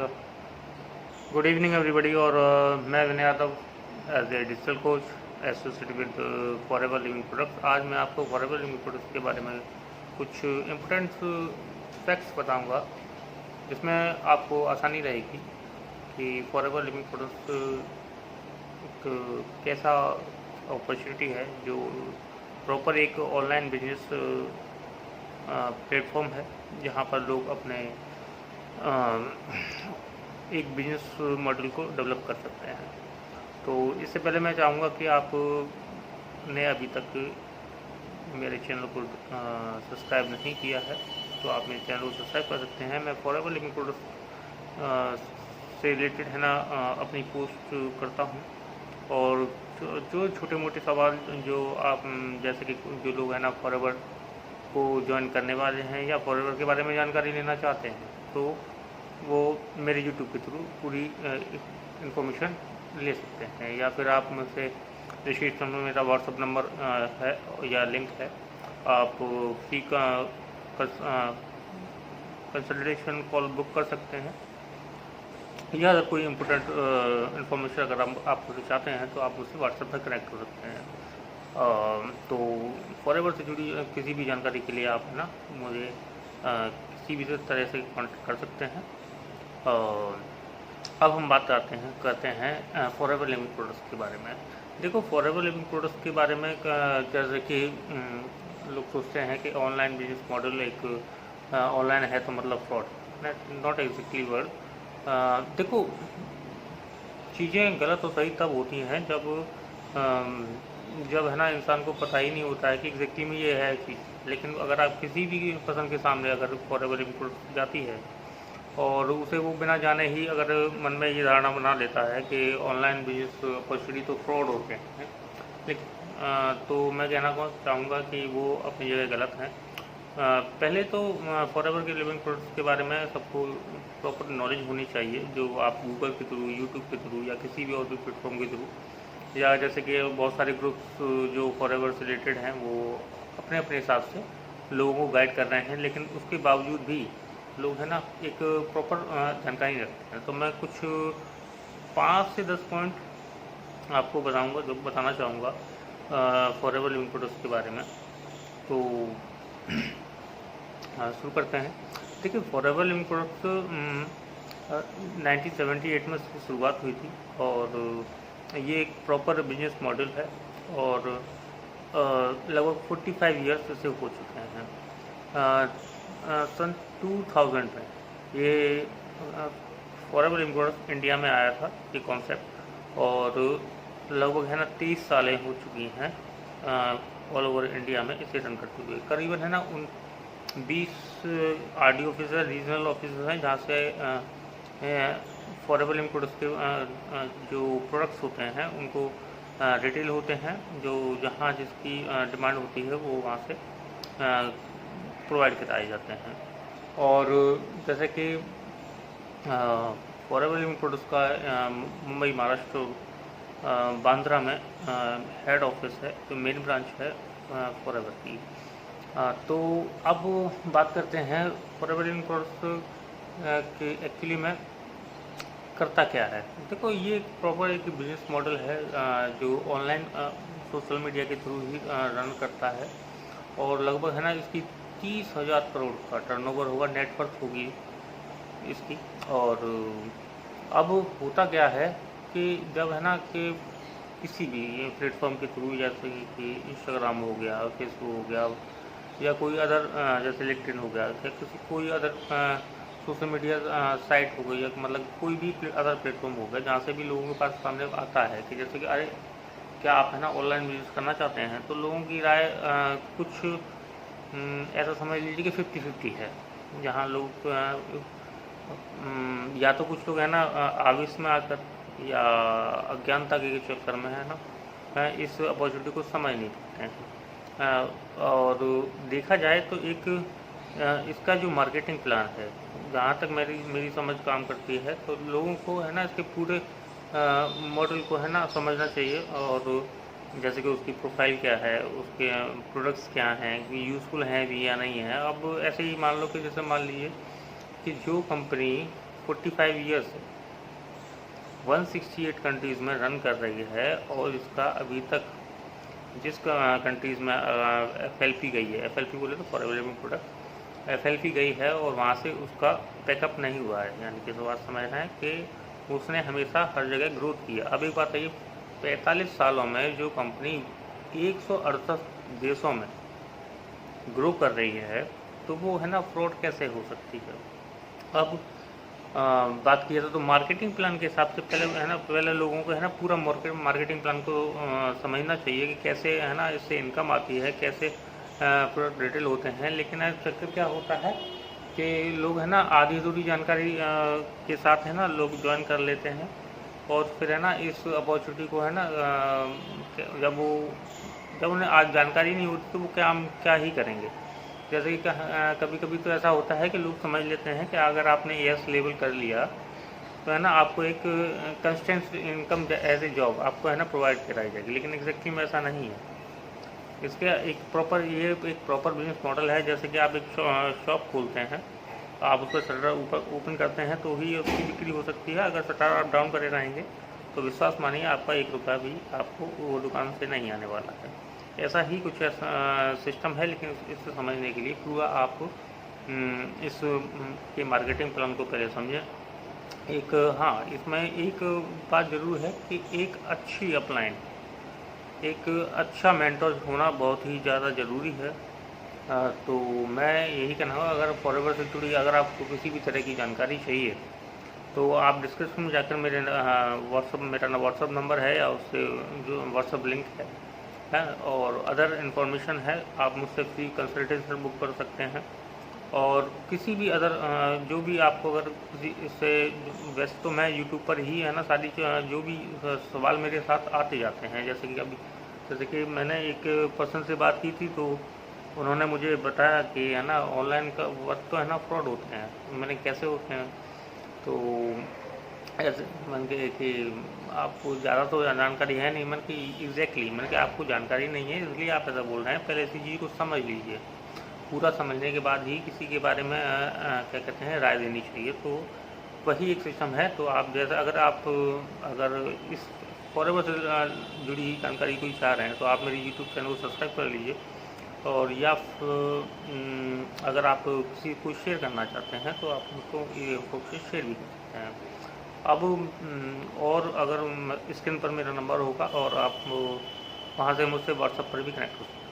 Good evening everybody. और मैं Vinay Yadav as a digital coach associated with Forever Living Products. आज मैं आपको फॉरएवर लिविंग प्रोडक्ट्स के बारे में कुछ इम्पोर्टेंट फैक्ट्स बताऊंगा, जिसमें आपको आसानी रहेगी कि फॉरएवर लिविंग प्रोडक्ट्स एक कैसा अपॉर्चुनिटी है, जो प्रॉपर एक ऑनलाइन बिजनेस प्लेटफॉर्म है, जहां पर लोग अपने एक बिजनेस मॉडल को डेवलप कर सकते हैं। तो इससे पहले मैं चाहूँगा कि आपने अभी तक मेरे चैनल को सब्सक्राइब नहीं किया है तो आप मेरे चैनल को सब्सक्राइब कर सकते हैं। मैं फॉरएवर लिविंग प्रोडक्ट्स से रिलेटेड है ना अपनी पोस्ट करता हूँ, और जो छोटे मोटे सवाल जो आप जैसे कि जो लोग हैं ना फॉरएवर को ज्वाइन करने वाले हैं या फॉरएवर के बारे में जानकारी लेना चाहते हैं, तो वो मेरे यूट्यूब के थ्रू पूरी इंफॉर्मेशन ले सकते हैं। या फिर आप मुझसे डिस्क्रिप्शन में मेरा व्हाट्सअप नंबर है या लिंक है, आप फ्री का कंसल्टेशन कॉल बुक कर सकते हैं, या अगर कोई इम्पोर्टेंट इन्फॉर्मेशन अगर आप मुझसे चाहते हैं तो आप मुझसे व्हाट्सएप पर कनेक्ट हो सकते हैं। तो फॉरएवर से जुड़ी किसी भी जानकारी के लिए आप है ना मुझे किसी भी तरह से कॉन्टेक्ट कर सकते हैं। अब हम बात करते हैं फॉरएवर लिविंग प्रोडक्ट्स के बारे में। देखो, फॉरएवर लिविंग प्रोडक्ट्स के बारे में जैसे कि लोग सोचते हैं कि ऑनलाइन बिजनेस मॉडल एक ऑनलाइन है तो मतलब फ्रॉड, नॉट एग्जैक्टली वर्ड। देखो, चीज़ें गलत और सही तब होती हैं जब है ना इंसान को पता ही नहीं होता है कि एग्जैक्टली में ये है चीज़। लेकिन अगर आप किसी भी पर्सन के सामने अगर फॉरएवर लिविंग प्रोडक्ट्स जाती है और उसे वो बिना जाने ही अगर मन में ये धारणा बना लेता है कि ऑनलाइन बिजनेस अपॉर्चुनिटी तो फ्रॉड होते हैं, लेकिन तो मैं कहना चाहूँगा कि वो अपनी जगह गलत हैं। पहले तो फॉरएवर के लिविंग प्रोडक्ट्स के बारे में सबको प्रॉपर नॉलेज होनी चाहिए, जो आप गूगल के थ्रू, यूट्यूब के थ्रू या किसी भी और भी प्लेटफॉर्म के थ्रू, या जैसे कि बहुत सारे ग्रुप्स जो फॉरएवर से रिलेटेड हैं वो अपने अपने हिसाब से लोगों को गाइड कर रहे हैं, लेकिन उसके बावजूद भी लोग है ना एक प्रॉपर जानकारी रखते हैं। तो मैं कुछ 5 से 10 पॉइंट आपको बताऊंगा, जो बताना चाहूँगा फॉरएवर लिविंग प्रोडक्ट्स के बारे में। तो शुरू करते हैं। देखिए, फॉरएवर लिविंग प्रोडक्ट्स 1978 में इसकी शुरुआत हुई थी, और ये एक प्रॉपर बिजनेस मॉडल है, और लगभग 45 ईयर्स इसे हो चुके हैं। सन 2000 में ये फॉरएवर लिविंग प्रोडक्ट्स इंडिया में आया था ये कॉन्सेप्ट, और लगभग है ना 30 सालें हो चुकी हैं ऑल ओवर इंडिया में इसे रन करते हुए। करीबन है ना 20 आरडी ऑफिसर, रीजनल ऑफिसर हैं, जहाँ से फॉरएवर लिविंग प्रोडक्ट्स के जो प्रोडक्ट्स होते हैं उनको रिटेल होते हैं, जो जहाँ जिसकी डिमांड होती है वो वहाँ से प्रोवाइड कराए जाते हैं। और जैसे कि फॉरएवर लिविंग प्रोडक्ट्स का मुंबई, महाराष्ट्र, बांद्रा में हेड ऑफिस है, जो मेन ब्रांच है फॉरएवर की। तो अब बात करते हैं फॉरएवर लिविंग प्रोडक्ट्स के एक्चुअली में करता क्या है। देखो, ये प्रॉपर एक बिजनेस मॉडल है जो ऑनलाइन सोशल मीडिया के थ्रू ही रन करता है, और लगभग है ना इसकी 30,000 करोड़ का टर्नओवर होगा, नेटवर्थ होगी इसकी। और अब होता क्या है कि जब है ना कि किसी भी प्लेटफॉर्म के थ्रू, जैसे कि इंस्टाग्राम हो गया, फेसबुक हो गया, या कोई अदर जैसे लिंक्डइन हो गया, या कोई अदर सोशल मीडिया साइट हो गई, या मतलब कोई भी अदर प्लेटफॉर्म हो गया, जहाँ से भी लोगों के पास सामने आता है कि जैसे कि अरे क्या आप है ना ऑनलाइन बिजनेस करना चाहते हैं, तो लोगों की राय कुछ ऐसा समझ लीजिए कि 50-50 है। जहाँ लोग या तो कुछ लोग है ना आवेश में आकर या अज्ञानता के चक्कर में है ना इस अपॉर्चुनिटी को समझ नहीं पाते हैं। और देखा जाए तो एक इसका जो मार्केटिंग प्लान है, जहाँ तक मेरी समझ काम करती है, तो लोगों को है ना इसके पूरे मॉडल को है ना समझना चाहिए, और जैसे कि उसकी प्रोफाइल क्या है, उसके प्रोडक्ट्स क्या हैं, यूज़फुल हैं भी या नहीं है। अब ऐसे ही मान लो कि जैसे मान लीजिए कि जो कंपनी 45 ईयर्स से 168 कंट्रीज़ में रन कर रही है, और इसका अभी तक जिस कंट्रीज़ में FLP गई है, FLP बोले तो फॉरेवर लिविंग प्रोडक्ट, FLP गई है और वहाँ से उसका पैकअप नहीं हुआ है, यानी कि तो बात समझना है कि उसने हमेशा हर जगह ग्रोथ किया। अब एक बात है, 45 सालों में जो कंपनी 168 देशों में ग्रो कर रही है, तो वो है ना फ्रॉड कैसे हो सकती है। अब बात किया तो मार्केटिंग प्लान के हिसाब से पहले है ना, पहले लोगों को है ना पूरा मार्केटिंग प्लान को समझना चाहिए कि कैसे है ना इससे इनकम आती है, कैसे प्रोडक्ट रिटेल होते हैं। लेकिन चक्कर क्या होता है कि लोग है ना आधी अधूरी जानकारी के साथ है ना लोग ज्वाइन कर लेते हैं, और फिर है ना इस अपॉर्चुनिटी को है ना जब उन्हें आज जानकारी नहीं होती तो वो क्या ही करेंगे। जैसे कि कभी कभी तो ऐसा होता है कि लोग समझ लेते हैं कि अगर आपने एस लेवल कर लिया तो है ना आपको एक constant income as a job आपको है ना प्रोवाइड कराई जाएगी, लेकिन एग्जैक्टली में ऐसा नहीं है। इसके एक प्रॉपर बिजनेस मॉडल है। जैसे कि आप एक शॉप खोलते हैं, आप उसका शटर ऊपर ओपन करते हैं तो ही उसकी बिक्री हो सकती है। अगर शटर आप डाउन करे रहेंगे तो विश्वास मानिए आपका 1 रुपया भी आपको वो दुकान से नहीं आने वाला है। ऐसा ही कुछ ऐसा सिस्टम है, लेकिन इसे समझने के लिए पूरा आप इस के मार्केटिंग प्लान को पहले समझें। एक हाँ, इसमें एक बात ज़रूर है कि एक अच्छी अपलाइन, एक अच्छा मेंटर होना बहुत ही ज़्यादा ज़रूरी है। तो मैं यही कहना होगा, अगर फॉरएवर सिक्योरिटी अगर आपको किसी भी तरह की जानकारी चाहिए तो आप डिस्क्रिप्शन में जाकर मेरा व्हाट्सअप नंबर है या उससे जो व्हाट्सअप लिंक है और अदर इन्फॉर्मेशन है, आप मुझसे फ्री कंसल्टेशन बुक कर सकते हैं। और किसी भी अदर जो भी आपको अगर किसी इससे, वैसे तो मैं यूट्यूब पर ही है ना सारी जो भी सवाल मेरे साथ आते जाते हैं। जैसे कि मैंने एक पर्सन से बात की थी तो उन्होंने मुझे बताया कि है ना ऑनलाइन का वर्क तो है ना फ्रॉड होते हैं। मैंने कैसे होते हैं, तो ऐसे मन के कि आपको ज़्यादा तो जानकारी है नहीं, मन की एग्जैक्टली मन कि आपको जानकारी नहीं है इसलिए आप ऐसा बोल रहे हैं। पहले इसी चीज़ को समझ लीजिए, पूरा समझने के बाद ही किसी के बारे में क्या कहते हैं राय देनी चाहिए। तो वही एक सिस्टम है। तो आप जैसे अगर इस फॉरएवर से जुड़ी जानकारी कोई चाह रहे हैं तो आप मेरे यूट्यूब चैनल को सब्सक्राइब कर लीजिए, और या अगर आप किसी को शेयर करना चाहते हैं तो आप उनको ये शेयर भी कर सकते हैं। अब और अगर स्क्रीन पर मेरा नंबर होगा और आप वहाँ से मुझसे व्हाट्सएप पर भी कनेक्ट हो सकते हैं।